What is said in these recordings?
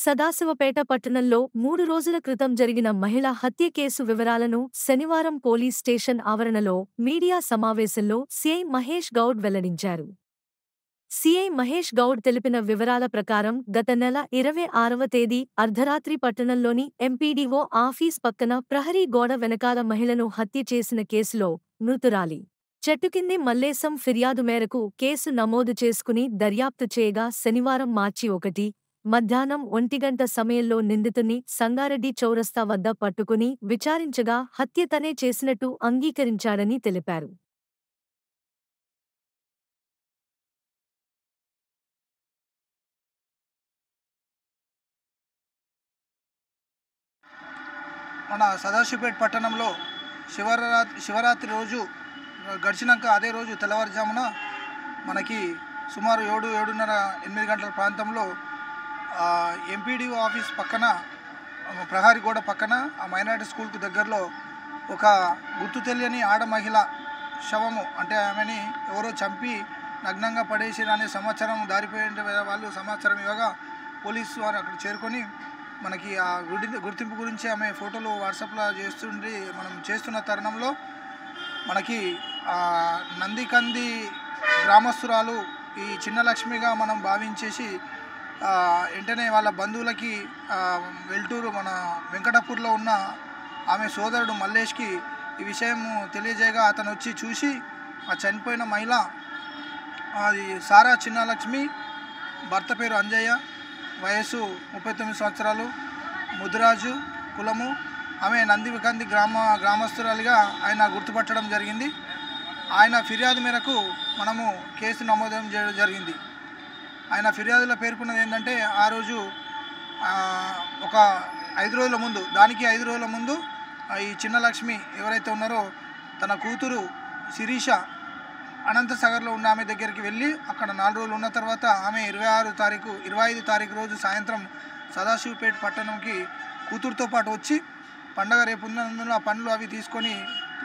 సదాశివపేట పట్టణంలో 3 రోజుల క్రితం జరిగిన మహిళ హత్య కేసు వివరాలను శనివారం పోలీస్ స్టేషన్ ఆవరణలో మీడియా సమావేశంలో సీఐ మహేష్ గౌడ్ వెల్లడించారు. సీఐ మహేష్ గౌడ్ తెలిపిన వివరాల ప్రకారం గత నెల 26వ తేదీ అర్ధరాత్రి పట్టణంలోని ఎంపీడీఓ ఆఫీస్ పక్కన ప్రహరీ గోడ వెనకాల మహిళను హత్య చేసిన కేసులో మృతురాలి చెట్టుకింది మల్లేశం ఫిర్యాదు మేరకు కేసు నమోదు చేసుకుని దర్యాప్తు చేయగా శనివారం మార్చి 1 మధ్యాహ్నం 1 గంట సమయంలో నిందితుని సంగారెడ్డి చౌరస్తా వద్ద పట్టుకుని విచారించగా హత్య తనే చేసినట్టు అంగీకరించాడని తెలిపారు. మన సదాశివపేట పట్టణంలో శివరాత్రి రోజు గడిచినాక అదే రోజు తెల్లవారుజామున మనకి సుమారు 7:30 8 గంటల ప్రాంతంలో ఎంపీడీఓ ఆఫీస్ పక్కన ప్రహరీ గోడ పక్కన ఆ మైనారిటీ స్కూల్కి దగ్గరలో ఒక గుర్తు తెలియని ఆడ మహిళ శవము, అంటే ఆమెని ఎవరో చంపి నగ్నంగా పడేసిరనే సమాచారం దారిపోయే వాళ్ళు సమాచారం ఇవ్వగా పోలీసు వారు అక్కడ చేరుకొని మనకి ఆ గుర్తింపు గురించి ఆమె ఫోటోలు వాట్సాప్లో మనం చేస్తున్న తరుణంలో మనకి నందికంది గ్రామస్తురాలు ఈ చిన్న లక్ష్మిగా మనం భావించేసి వెంటనే వాళ్ళ బంధువులకి వెల్టూరు మన వెంకటాపూర్లో ఉన్న ఆమె సోదరుడు మల్లేష్కి ఈ విషయం తెలియజేయగా అతను వచ్చి చూసి ఆ చనిపోయిన మహిళ అది సారా చిన్న లక్ష్మి, భర్త పేరు అంజయ్య, వయసు 39 సంవత్సరాలు, ముదిరాజు కులము, ఆమె నందికంది గ్రామస్తురాలిగా ఆయన గుర్తుపట్టడం జరిగింది. ఆయన ఫిర్యాదు మేరకు మనము కేసు నమోదు చేయడం జరిగింది. ఆయన ఫిర్యాదులో పేర్కొన్నది ఏంటంటే ఆ రోజు ఒక 5 రోజుల ముందు, దానికి 5 రోజుల ముందు ఈ చిన్న లక్ష్మి ఎవరైతే ఉన్నారో తన కూతురు శిరీష అనంతసాగర్లో ఉన్న ఆమె దగ్గరికి వెళ్ళి అక్కడ 4 రోజులు ఉన్న తర్వాత ఆమె 25 తారీఖు రోజు సాయంత్రం సదాశివపేట పట్టణంకి కూతురుతో పాటు వచ్చి పండగ రేపు ఉన్నందున ఆ పనులు అవి తీసుకొని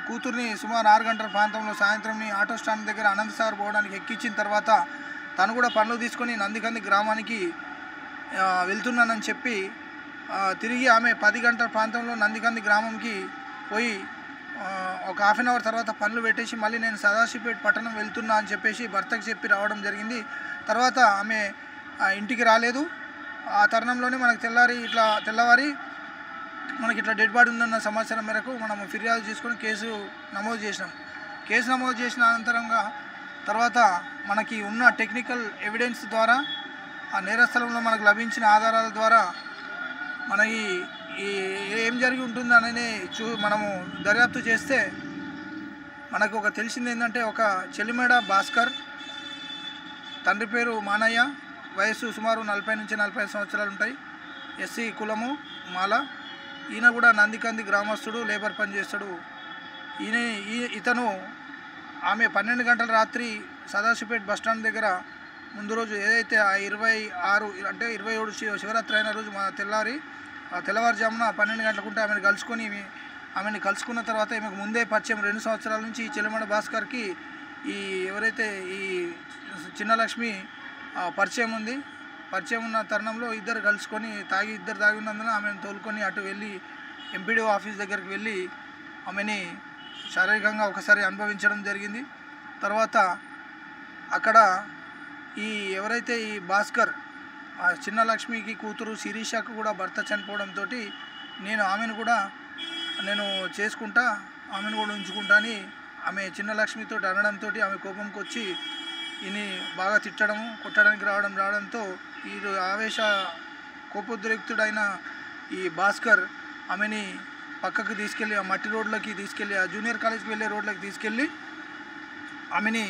కూతుర్ని సుమారు 6 గంటల ప్రాంతంలో సాయంత్రంని ఆటో స్టాండ్ దగ్గర అనంతసాగర్ పోవడానికి ఎక్కించిన తర్వాత తను కూడా పనులు తీసుకొని నందికంది గ్రామానికి వెళ్తున్నానని చెప్పి తిరిగి ఆమె 10 గంటల ప్రాంతంలో నందికంది గ్రామంకి పోయి ఒక హాఫ్ అన్ అవర్ తర్వాత పనులు పెట్టేసి మళ్ళీ నేను సదాశివపేట పట్టణం వెళ్తున్నా అని చెప్పేసి భర్తకు చెప్పి రావడం జరిగింది. తర్వాత ఆమె ఇంటికి రాలేదు. ఆ తరుణంలోనే మనకు తెల్లవారి మనకి ఇట్లా డెడ్ బాడీ ఉందన్న సమాచారం మేరకు మనము ఫిర్యాదు చేసుకొని కేసు నమోదు చేసినాం. కేసు నమోదు చేసిన అనంతరంగా తర్వాత మనకి ఉన్న టెక్నికల్ ఎవిడెన్స్ ద్వారా ఆ నేరస్థలంలో మనకు లభించిన ఆధారాల ద్వారా మనకి ఏం జరిగి ఉంటుందనే మనము దర్యాప్తు చేస్తే మనకు ఒక తెలిసింది ఏంటంటే ఒక చెలిమేడ భాస్కర్, తండ్రి పేరు మానయ్య, వయసు సుమారు 40 నుంచి 45 సంవత్సరాలు ఉంటాయి, ఎస్సీ కులము మాల, ఈయన కూడా నందికంది గ్రామస్తుడు, లేబర్ పని చేస్తాడు. ఇతను ఆమె 12 గంటల రాత్రి సదాశివపేట బస్టాండ్ దగ్గర ముందు రోజు ఏదైతే ఆ 26 అంటే 27 శివరాత్రి అయిన రోజు తెల్లవారుజామున 12 గంటలకుంటే ఆమెను కలుసుకున్న తర్వాత ఈమెకు ముందే పరిచయం 2 సంవత్సరాల నుంచి ఈ చెలిమడ భాస్కర్కి ఎవరైతే ఈ చిన్న లక్ష్మి పరిచయం ఉంది. పరిచయం ఉన్న తరుణంలో ఇద్దరు కలుసుకొని తాగి ఉన్నందున ఆమెను తోలుకొని అటు వెళ్ళి ఎంపీడీఓ ఆఫీస్ దగ్గరికి వెళ్ళి ఆమెని శారీరకంగా ఒకసారి అనుభవించడం జరిగింది. తర్వాత అక్కడ ఎవరైతే ఈ భాస్కర్ చిన్న లక్ష్మికి కూతురు శిరీషకు కూడా భర్త చనిపోవడంతో నేను చేసుకుంటా, ఆమెను కూడా ఉంచుకుంటా అని ఆమె చిన్న లక్ష్మితో అనడంతో ఆమె కోపంకి వచ్చి ఈయన్ని బాగా తిట్టడము, కొట్టడానికి రావడంతో ఈ కోపోద్రిక్తుడైన ఈ భాస్కర్ ఆమెని పక్కకు తీసుకెళ్ళి ఆ మట్టి రోడ్లకి తీసుకెళ్ళి ఆ జూనియర్ కాలేజ్కి వెళ్ళే రోడ్లకి తీసుకెళ్ళి ఆమెని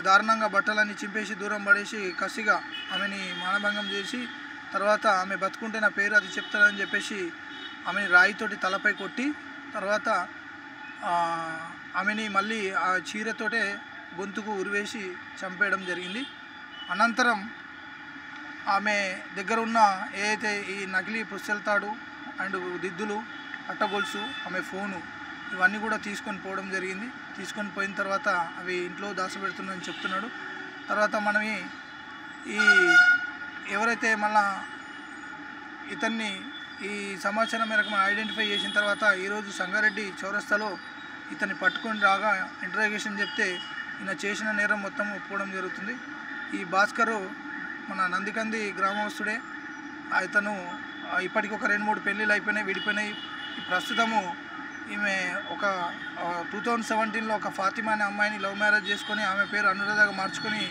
దారుణంగా బట్టలన్నీ చింపేసి దూరం పడేసి కసిగా ఆమెని మానభంగం చేసి తర్వాత ఆమె బతుకుంటే నా పేరు అది చెప్తారని చెప్పేసి ఆమెని రాయితోటి తలపై కొట్టి తర్వాత ఆమెని మళ్ళీ ఆ చీరతోటే గొంతుకు ఉరివేసి చంపేయడం జరిగింది. అనంతరం ఆమె దగ్గర ఉన్న ఏదైతే ఈ నకిలీ పుస్తెల తాడు అండ్ దిద్దులు, అట్టగొలుసు, ఆమె ఫోను ఇవన్నీ కూడా తీసుకొని పోవడం జరిగింది. తీసుకొని పోయిన తర్వాత అవి ఇంట్లో దాచిపెడుతున్నానని చెప్తున్నాడు. తర్వాత మనం ఎవరైతే మళ్ళా ఇతన్ని ఈ సమాచారం మేరకు మనం ఐడెంటిఫై చేసిన తర్వాత ఈరోజు సంగారెడ్డి చౌరస్తాలో ఇతన్ని పట్టుకొని రాగా ఇంటరాగేషన్ చెప్తే ఈయన చేసిన నేరం మొత్తం ఒప్పుకోవడం జరుగుతుంది. ఈ భాస్కరు మన నందికంది గ్రామస్తుడే. ఇతను ఇప్పటికి ఒక 2-3 పెళ్ళిళ్ళు అయిపోయినాయి, విడిపోయినాయి. ప్రస్తుతము ఈమె ఒక 2017లో ఒక ఫాతిమా అనే అమ్మాయిని లవ్ మ్యారేజ్ చేసుకొని ఆమె పేరు అనురాధగా మార్చుకొని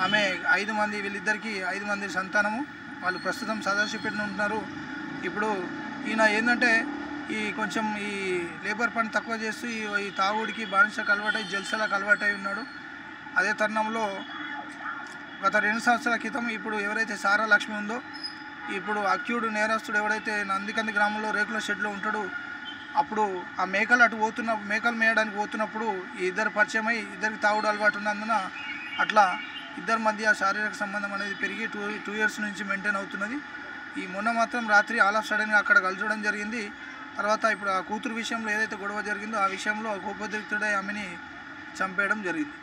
ఆమె 5 మంది, వీళ్ళిద్దరికి 5 మంది సంతానము. వాళ్ళు ప్రస్తుతం సదాశివపేటలో ఉంటున్నారు. ఇప్పుడు ఈయన ఏంటంటే కొంచెం ఈ లేబర్ పని తక్కువ చేస్తూ ఈ తాగుడికి బానిసకు అలవాటై జల్సలకు అలవాటై ఉన్నాడు. అదే తరుణంలో గత 2 సంవత్సరాల క్రితం ఇప్పుడు ఎవరైతే సారా లక్ష్మి ఉందో, ఇప్పుడు అక్యూడ్ నేరస్తుడు ఎవరైతే నందికంది గ్రామంలో రేకుల షెడ్లో ఉంటాడో, అప్పుడు ఆ మేకలు మేయడానికి పోతున్నప్పుడు ఈ ఇద్దరు పరిచయమై ఇద్దరికి తాగుడు అలవాటు ఉన్నందున అట్లా ఇద్దరి మధ్య శారీరక సంబంధం అనేది పెరిగి 2 ఇయర్స్ నుంచి మెయింటైన్ అవుతున్నది. ఈ మొన్న మాత్రం రాత్రి ఆల్ ఆఫ్ సడన్గా అక్కడ కలిసడం జరిగింది. తర్వాత ఇప్పుడు ఆ కూతురు విషయంలో ఏదైతే గొడవ జరిగిందో ఆ విషయంలో కోపోద్రిక్తుడై ఆమెని చంపేయడం జరిగింది.